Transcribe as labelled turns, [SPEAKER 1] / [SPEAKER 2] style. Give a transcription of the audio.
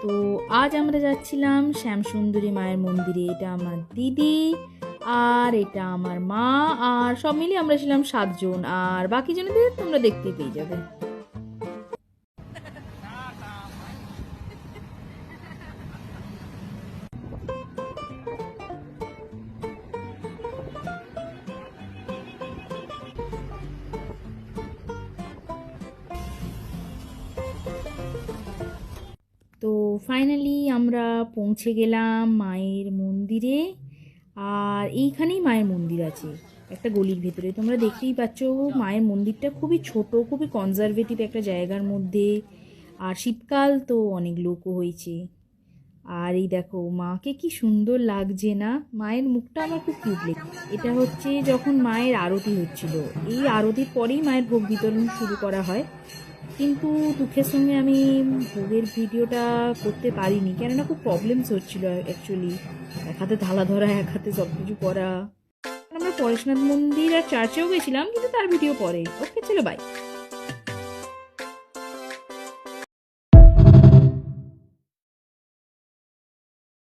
[SPEAKER 1] তো আজ আমরা যাচ্ছিলাম শ্যামসুন্দরী মায়ের মন্দিরে। এটা আমার দিদি আর এটা আমার মা, আর সব মিলিয়ে আমরা ছিলাম 7 জন, আর বাকি জনদের তোমরা দেখতেই পেয়ে যাবে। তো ফাইনালি আমরা পৌঁছে গেলাম মায়ের মন্দিরে। আর এইখানেই মায়ের মন্দির আছে, একটা গলির ভেতরে। তোমরা দেখতেই পাচ্ছ মায়ের মন্দিরটা খুবই ছোট, খুবই কনজারভেটিভ একটা জায়গার মধ্যে। আর শীতকাল তো অনেক লোকও হয়েছে। আর এই দেখো মাকে কি সুন্দর লাগছে না, মায়ের মুখটা আমার খুব কিউট লেগেছে। এটা হচ্ছে যখন মায়ের আরতি হচ্ছিল, এই আরতির পরেই মায়ের ভোগ বিতরণ শুরু করা হয়। কিন্তু দুঃখের সঙ্গে আমি ভোগের ভিডিওটা করতে পারিনি, কেননা খুব প্রবলেমস হচ্ছিল অ্যাকচুয়ালি। এক হাতে থালা ধরা, এক হাতে সব কিছু করা। আমরা পরেশনাথ মন্দির আর চার্চেও গেছিলাম, কিন্তু তার ভিডিও পরে। ওকে, চলো বাই।